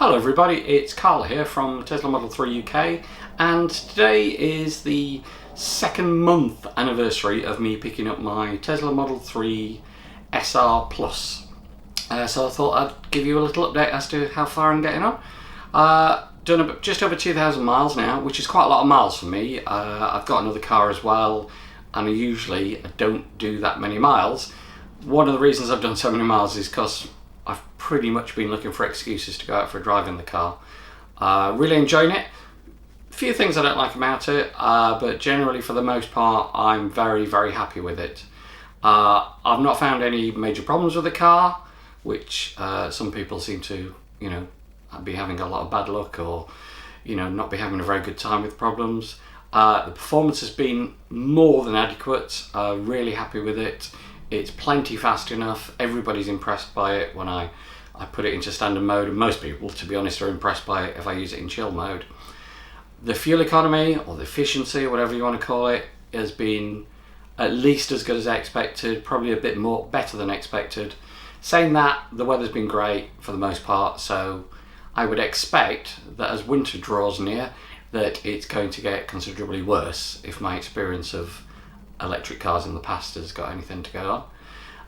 Hello everybody, it's Carl here from Tesla Model 3 UK, and today is the second month anniversary of me picking up my Tesla Model 3 SR Plus. So I thought I'd give you a little update as to how far I'm getting on. Done just over 2,000 miles now, which is quite a lot of miles for me. I've got another car as well, and I don't do that many miles. One of the reasons I've done so many miles is because I've pretty much been looking for excuses to go out for a drive in the car. Really enjoying it. A few things I don't like about it, but generally for the most part I'm very, very happy with it. I've not found any major problems with the car, which some people seem to, be having a lot of bad luck or, not be having a very good time with problems. The performance has been more than adequate. Really happy with it. It's plenty fast enough. Everybody's impressed by it when I put it into standard mode, and most people, to be honest, are impressed by it if I use it in chill mode. The fuel economy, or the efficiency, or whatever you want to call it, has been at least as good as I expected, probably a bit more better than expected. Saying that, the weather's been great for the most part, so I would expect that as winter draws near, that it's going to get considerably worse if my experience of electric cars in the past has got anything to go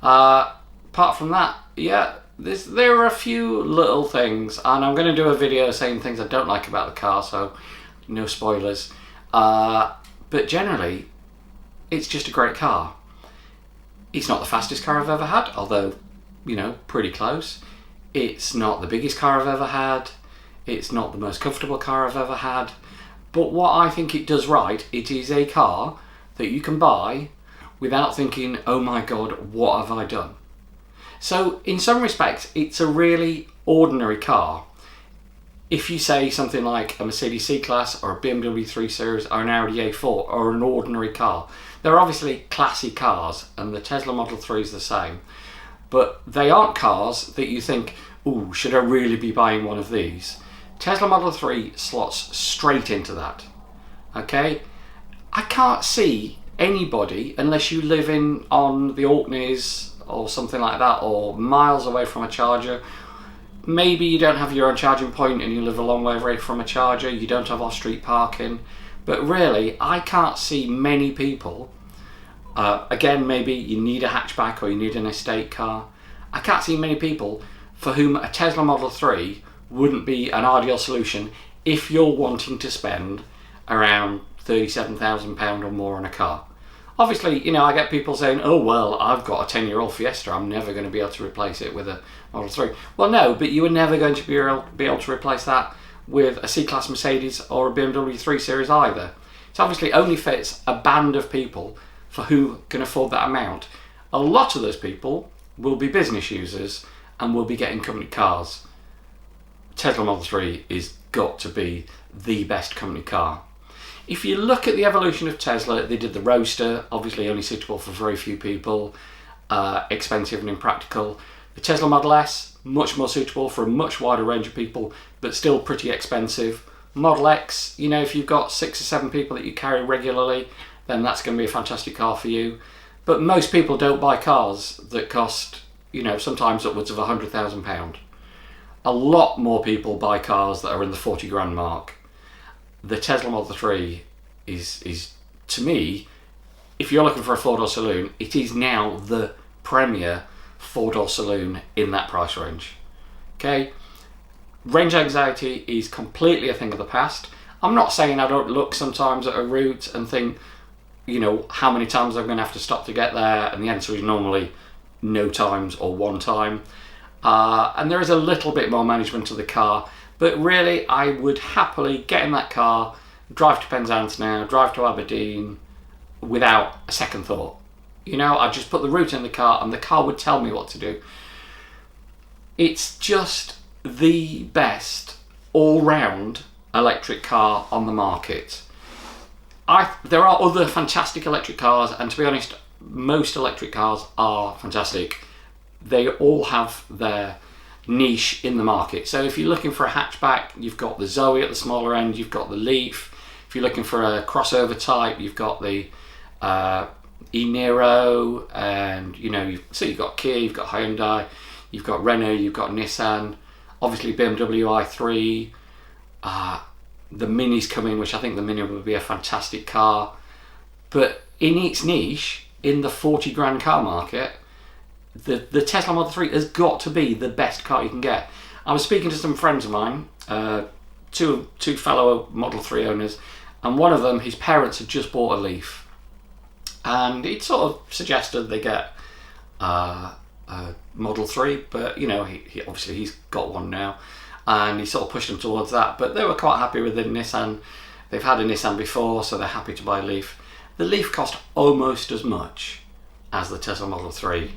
on. Apart from that, yeah, there are a few little things, and I'm going to do a video saying things I don't like about the car, so no spoilers. But generally, it's just a great car. It's not the fastest car I've ever had, although, pretty close. It's not the biggest car I've ever had. It's not the most comfortable car I've ever had. But what I think it does right, it is a car that you can buy without thinking, oh my god, what have I done? So in some respects, it's a really ordinary car. If you say something like a Mercedes C-Class or a BMW 3 Series or an Audi A4 or an ordinary car, they're obviously classy cars, and the Tesla Model 3 is the same. But they aren't cars that you think, ooh, should I really be buying one of these? Tesla Model 3 slots straight into that. Okay? I can't see anybody, unless you live on the Orkneys or something like that, or miles away from a charger. Maybe you don't have your own charging point and you live a long way away from a charger, you don't have off-street parking. But really, I can't see many people, again, maybe you need a hatchback or you need an estate car. I can't see many people for whom a Tesla Model 3 wouldn't be an ideal solution if you're wanting to spend around £37,000 or more on a car. Obviously, I get people saying, oh well, I've got a 10-year-old Fiesta, I'm never going to be able to replace it with a Model 3. Well no, but you were never going to be able to replace that with a C-Class Mercedes or a BMW 3 Series either. It obviously only fits a band of people for who can afford that amount. A lot of those people will be business users and will be getting company cars. Tesla Model 3 is got to be the best company car. If you look at the evolution of Tesla, they did the Roadster, obviously only suitable for very few people, expensive and impractical. The Tesla Model S, much more suitable for a much wider range of people, but still pretty expensive. Model X, if you've got 6 or 7 people that you carry regularly, then that's going to be a fantastic car for you. But most people don't buy cars that cost, sometimes upwards of £100,000. A lot more people buy cars that are in the 40 grand mark. The Tesla Model 3 is, to me, if you're looking for a 4-door saloon, it is now the premier 4-door saloon in that price range. Okay? Range anxiety is completely a thing of the past. I'm not saying I don't look sometimes at a route and think, how many times I'm going to have to stop to get there, and the answer is normally no times or one time. And there is a little bit more management of the car. But really, I would happily get in that car, drive to Penzance now, drive to Aberdeen, without a second thought. I'd just put the route in the car and the car would tell me what to do. It's just the best all-round electric car on the market. There are other fantastic electric cars, and to be honest, most electric cars are fantastic. They all have their niche in the market. So if you're looking for a hatchback, you've got the Zoe at the smaller end, you've got the Leaf. If you're looking for a crossover type, you've got the e-Niro, and you've got Kia, you've got Hyundai, you've got Renault, you've got Nissan. Obviously BMW i3, the Mini's coming, which I think the Mini will be a fantastic car. But in its niche, in the 40 grand car market, the Tesla Model 3 has got to be the best car you can get. I was speaking to some friends of mine, two fellow Model 3 owners, and one of them, his parents had just bought a Leaf. And it sort of suggested they get a Model 3, but you know, he obviously he's got one now, and he sort of pushed them towards that. But they were quite happy with the Nissan. They've had a Nissan before, so they're happy to buy a Leaf. The Leaf cost almost as much as the Tesla Model 3.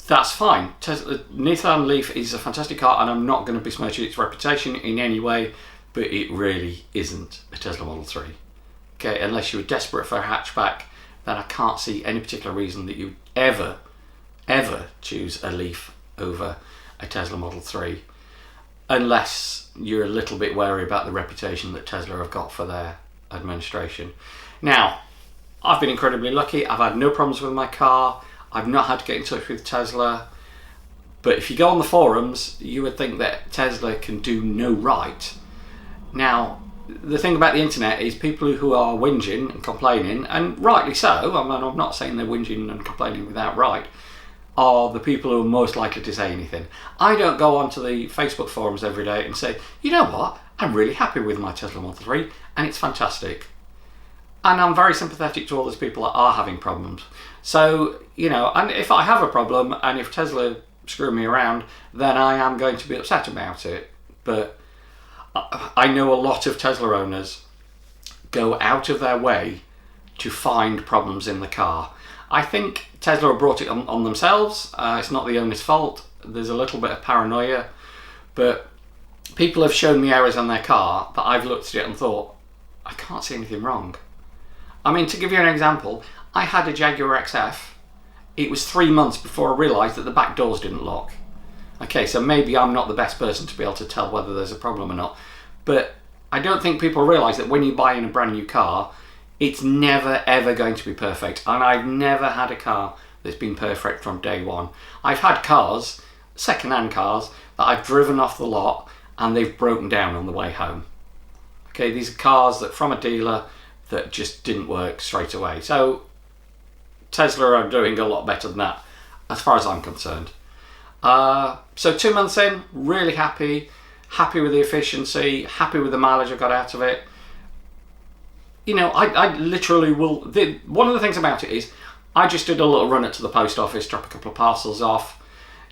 That's fine. Nissan Leaf is a fantastic car, and I'm not going to besmirch its reputation in any way, but it really isn't a Tesla Model 3. Okay, unless you were desperate for a hatchback, then I can't see any particular reason that you ever choose a Leaf over a Tesla Model 3, unless you're a little bit wary about the reputation that Tesla have got for their administration. Now, I've been incredibly lucky. I've had no problems with my car. I've not had to get in touch with Tesla. But if you go on the forums, you would think that Tesla can do no right. Now, the thing about the internet is people who are whinging and complaining, and rightly so, I mean, I'm not saying they're whinging and complaining without right, are the people who are most likely to say anything. I don't go onto the Facebook forums every day and say, you know what, I'm really happy with my Tesla Model 3 and it's fantastic. And I'm very sympathetic to all those people that are having problems. So, you know, and if I have a problem and if Tesla screw me around, then I am going to be upset about it. But I know a lot of Tesla owners go out of their way to find problems in the car. I think Tesla have brought it on themselves. It's not the owner's fault. There's a little bit of paranoia, but people have shown me errors on their car that I've looked at it and thought, I can't see anything wrong. I mean, to give you an example, I had a Jaguar XF. It was 3 months before I realised that the back doors didn't lock. Okay, so maybe I'm not the best person to be able to tell whether there's a problem or not, but I don't think people realise that when you buy in a brand new car, it's never ever going to be perfect. And I've never had a car that's been perfect from day one. I've had cars, second-hand cars, that I've driven off the lot and they've broken down on the way home. Okay, these are cars that from a dealer that just didn't work straight away. So Tesla are doing a lot better than that, as far as I'm concerned. So 2 months in, really happy with the efficiency, happy with the mileage I got out of it. You know, I literally will. One of the things about it is, I just did a little run up to the post office, drop a couple of parcels off.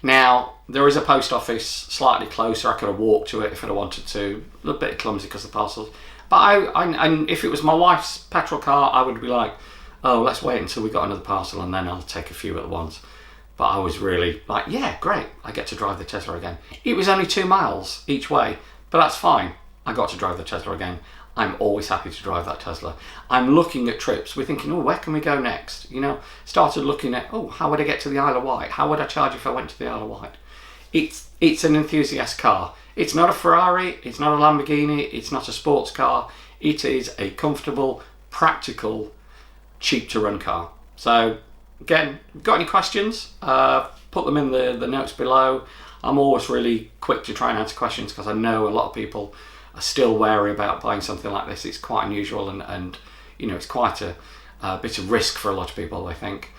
Now, there is a post office slightly closer. I could have walked to it if I'd wanted to. A little bit clumsy because of the parcels. But and if it was my wife's petrol car, I would be like, oh, let's wait until we got another parcel and then I'll take a few at once. But I was really like, yeah, great, I get to drive the Tesla again. It was only 2 miles each way, but that's fine. I got to drive the Tesla again. I'm always happy to drive that Tesla. I'm looking at trips. We're thinking, oh, where can we go next? You know, started looking at, oh, how would I get to the Isle of Wight? How would I charge if I went to the Isle of Wight? It's an enthusiast car. It's not a Ferrari, it's not a Lamborghini, it's not a sports car. It is a comfortable, practical, cheap to run car. So again, got any questions? Put them in the notes below. I'm always really quick to try and answer questions because I know a lot of people are still wary about buying something like this. It's quite unusual and you know, it's quite a bit of risk for a lot of people, I think.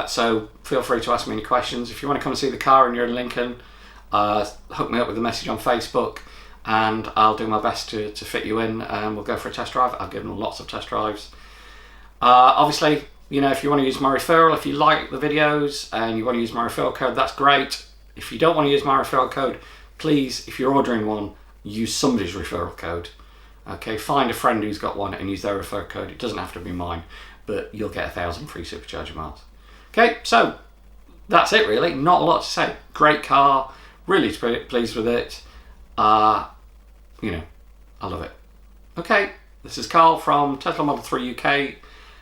So feel free to ask me any questions. If you want to come and see the car and you're in Lincoln, hook me up with a message on Facebook and I'll do my best to fit you in and we'll go for a test drive. I've given lots of test drives. Obviously, you know, if you want to use my referral, if you like the videos and you want to use my referral code, that's great. If you don't want to use my referral code, please, if you're ordering one, use somebody's referral code. Okay, find a friend who's got one and use their referral code. It doesn't have to be mine, but you'll get 1,000 free Supercharger miles. Okay, so that's it really. Not a lot to say. Great car, really pleased with it. You know, I love it. Okay, this is Carl from Tesla Model 3 UK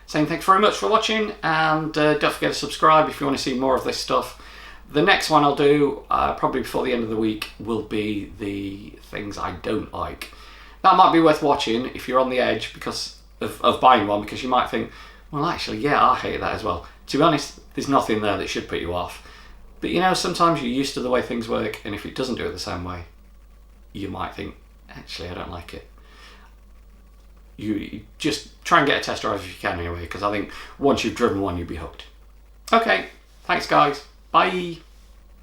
saying thanks very much for watching, and don't forget to subscribe if you want to see more of this stuff. The next one I'll do, probably before the end of the week, will be the things I don't like. That might be worth watching if you're on the edge because of buying one, because you might think, well actually, yeah, I hate that as well. To be honest, there's nothing there that should put you off. But you know, sometimes you're used to the way things work, and if it doesn't do it the same way, you might think, actually, I don't like it. You just try and get a test drive if you can anyway, because I think once you've driven one, you'll be hooked. Okay, thanks guys. Bye.